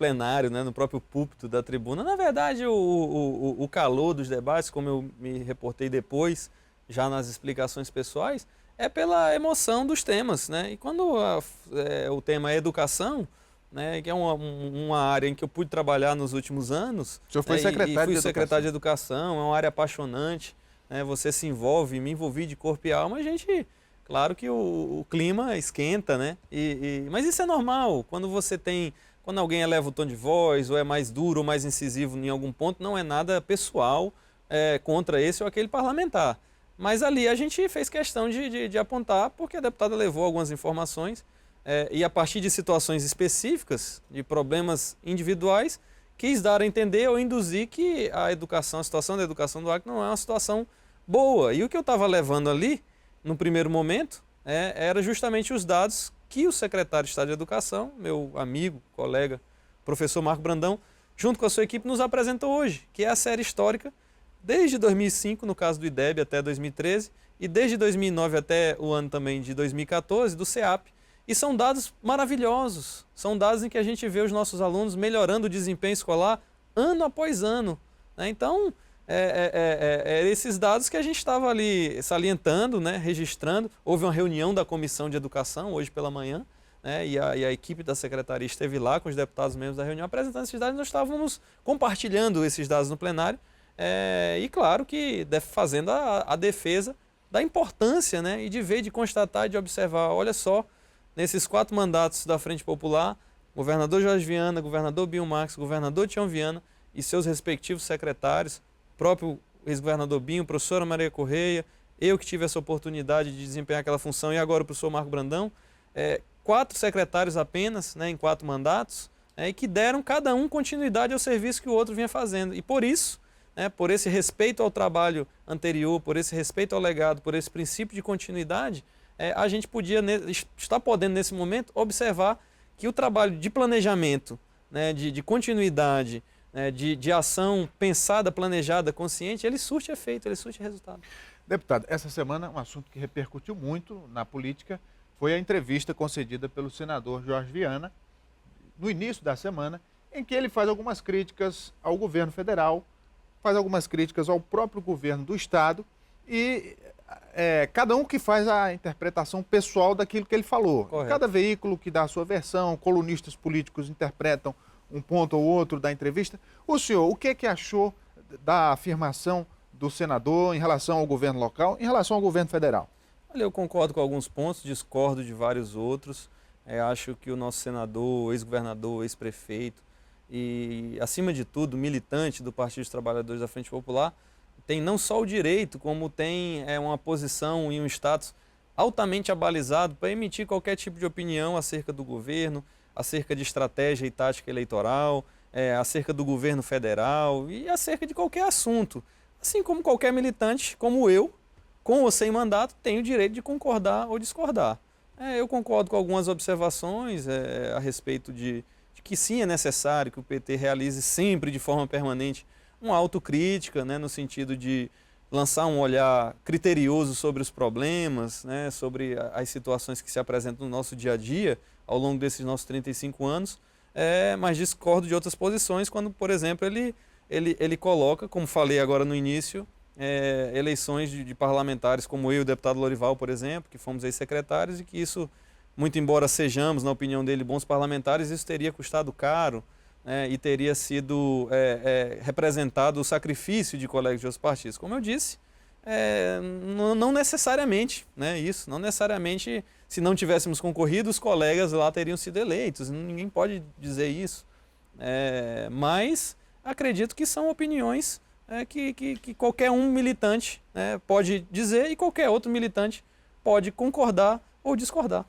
plenário, né, no próprio púlpito da tribuna. Na verdade, o calor dos debates, como eu me reportei depois, já nas explicações pessoais, é pela emoção dos temas, né? E quando o tema é educação, né, que é uma área em que eu pude trabalhar nos últimos anos, O senhor foi né, secretário fui de secretário de Educação. educação, é uma área apaixonante, né, você se envolve, me envolvi de corpo e alma, a gente, claro que o clima esquenta, né? Mas isso é normal, quando alguém eleva o tom de voz, ou é mais duro, ou mais incisivo em algum ponto, não é nada pessoal contra esse ou aquele parlamentar. Mas ali a gente fez questão de apontar, porque a deputada levou algumas informações e a partir de situações específicas, de problemas individuais, quis dar a entender ou induzir que a situação da educação do Acre não é uma situação boa. E o que eu estava levando ali, no primeiro momento, era justamente os dados que o secretário de Estado de Educação, meu amigo, colega, professor Marco Brandão, junto com a sua equipe, nos apresentou hoje, que é a série histórica desde 2005, no caso do IDEB, até 2013, e desde 2009 até o ano também de 2014, do CEAP. E são dados maravilhosos, são dados em que a gente vê os nossos alunos melhorando o desempenho escolar ano após ano, né? Então, esses dados que a gente estava ali salientando, né, registrando. Houve uma reunião da Comissão de Educação hoje pela manhã, né, e a equipe da secretaria esteve lá com os deputados membros da reunião apresentando esses dados. Nós estávamos compartilhando esses dados no plenário e claro que fazendo a defesa da importância, né, e de ver, de constatar e de observar. Olha só, nesses 4 mandatos da Frente Popular, governador Jorge Viana, governador Bill Marques, governador Tião Viana e seus respectivos secretários, próprio ex-governador Binho, professora Maria Correia, eu que tive essa oportunidade de desempenhar aquela função e agora o professor Marco Brandão, 4 secretários apenas, né, em 4 mandatos, e que deram cada um continuidade ao serviço que o outro vinha fazendo. E por isso, por esse respeito ao trabalho anterior, por esse respeito ao legado, por esse princípio de continuidade, a gente está podendo nesse momento observar que o trabalho de planejamento, né, de continuidade, de ação pensada, planejada, consciente, ele surte efeito, ele surte resultado. Deputado, essa semana um assunto que repercutiu muito na política foi a entrevista concedida pelo senador Jorge Viana, no início da semana, em que ele faz algumas críticas ao governo federal, faz algumas críticas ao próprio governo do estado e cada um que faz a interpretação pessoal daquilo que ele falou. Correto. Cada veículo que dá a sua versão, colunistas políticos interpretam um ponto ou outro da entrevista. O senhor, o que é que achou da afirmação do senador em relação ao governo local, em relação ao governo federal? Olha, eu concordo com alguns pontos, discordo de vários outros. Acho que o nosso senador, ex-governador, ex-prefeito e, acima de tudo, militante do Partido dos Trabalhadores da Frente Popular, tem não só o direito, como tem uma posição e um status altamente abalizado para emitir qualquer tipo de opinião acerca do governo, acerca de estratégia e tática eleitoral, acerca do governo federal e acerca de qualquer assunto. Assim como qualquer militante, como eu, com ou sem mandato, tem o direito de concordar ou discordar. Eu concordo com algumas observações a respeito de que sim, é necessário que o PT realize sempre de forma permanente uma autocrítica, né, no sentido de lançar um olhar criterioso sobre os problemas, né, sobre as situações que se apresentam no nosso dia a dia ao longo desses nossos 35 anos, mas discordo de outras posições quando, por exemplo, ele coloca, como falei agora no início, eleições de parlamentares como eu e o deputado Lorival, por exemplo, que fomos ex-secretários, e que isso, muito embora sejamos, na opinião dele, bons parlamentares, isso teria custado caro, e teria sido representado o sacrifício de colegas de outros partidos. Como eu disse, não necessariamente, não necessariamente, se não tivéssemos concorrido, os colegas lá teriam sido eleitos, ninguém pode dizer isso, mas acredito que são opiniões que qualquer um militante pode dizer e qualquer outro militante pode concordar ou discordar.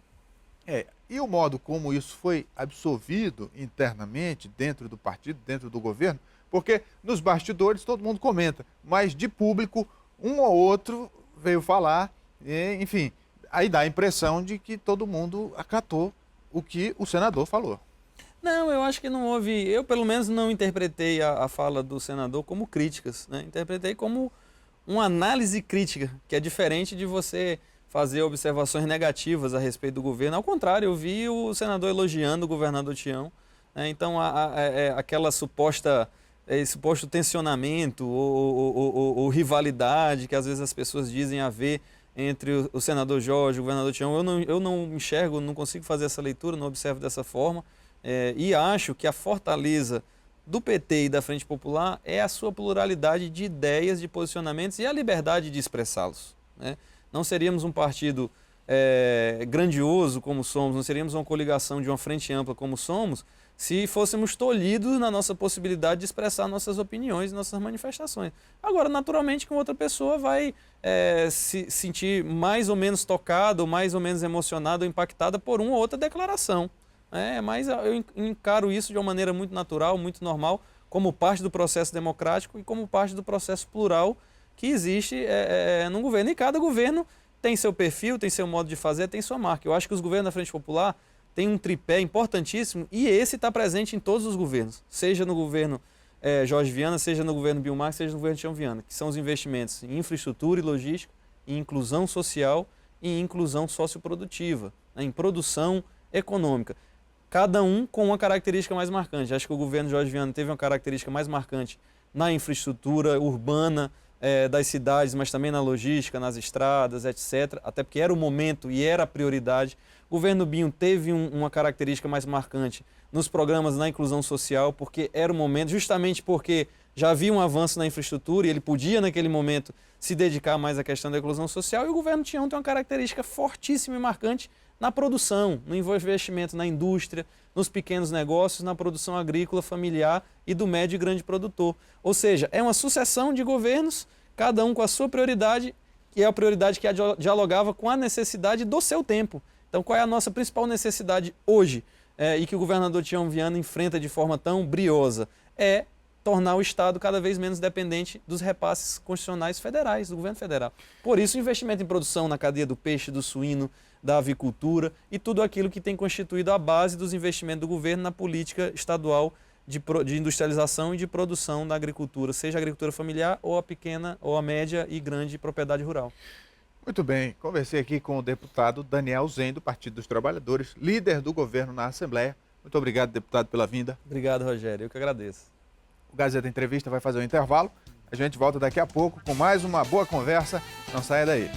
E o modo como isso foi absorvido internamente dentro do partido, dentro do governo, porque nos bastidores todo mundo comenta, mas de público um ou outro veio falar, enfim, aí dá a impressão de que todo mundo acatou o que o senador falou. Não, eu acho que não houve, eu pelo menos não interpretei a fala do senador como críticas, interpretei como uma análise crítica, que é diferente de você fazer observações negativas a respeito do governo. Ao contrário, eu vi o senador elogiando o governador Tião, né? Então, aquela suposto tensionamento ou rivalidade que às vezes as pessoas dizem haver entre o senador Jorge e o governador Tião, eu não enxergo, não consigo fazer essa leitura, não observo dessa forma, e acho que a fortaleza do PT e da Frente Popular é a sua pluralidade de ideias, de posicionamentos e a liberdade de expressá-los, né? Não seríamos um partido grandioso como somos, não seríamos uma coligação de uma frente ampla como somos, se fôssemos tolhidos na nossa possibilidade de expressar nossas opiniões, nossas manifestações. Agora, naturalmente, que outra pessoa vai se sentir mais ou menos tocada, ou mais ou menos emocionada ou impactada por uma ou outra declaração. Mas eu encaro isso de uma maneira muito natural, muito normal, como parte do processo democrático e como parte do processo plural que existe no governo. E cada governo tem seu perfil, tem seu modo de fazer, tem sua marca. Eu acho que os governos da Frente Popular têm um tripé importantíssimo e esse está presente em todos os governos, seja no governo Jorge Viana, seja no governo Bill Marques, seja no governo Tião Viana, que são os investimentos em infraestrutura e logística, em inclusão social e em inclusão socioprodutiva, né, em produção econômica. Cada um com uma característica mais marcante. Acho que o governo Jorge Viana teve uma característica mais marcante na infraestrutura urbana das cidades, mas também na logística, nas estradas, etc. Até porque era o momento e era a prioridade. O governo Binho teve uma característica mais marcante nos programas na inclusão social, porque era o momento, justamente porque já havia um avanço na infraestrutura e ele podia, naquele momento, se dedicar mais à questão da inclusão social. E o governo Tião tem uma característica fortíssima e marcante na produção, no investimento na indústria, nos pequenos negócios, na produção agrícola familiar e do médio e grande produtor. Ou seja, é uma sucessão de governos, cada um com a sua prioridade, que é a prioridade que dialogava com a necessidade do seu tempo. Então, qual é a nossa principal necessidade hoje e que o governador Tião Viana enfrenta de forma tão briosa? É tornar o Estado cada vez menos dependente dos repasses constitucionais federais, do governo federal. Por isso, o investimento em produção na cadeia do peixe, do suíno, da avicultura e tudo aquilo que tem constituído a base dos investimentos do governo na política estadual de industrialização e de produção da agricultura, seja a agricultura familiar ou a pequena ou a média e grande propriedade rural. Muito bem, conversei aqui com o deputado Daniel Zen, do Partido dos Trabalhadores, líder do governo na Assembleia. Muito obrigado, deputado, pela vinda. Obrigado, Rogério, eu que agradeço. O Gazeta Entrevista vai fazer um intervalo. A gente volta daqui a pouco com mais uma boa conversa. Não saia daí.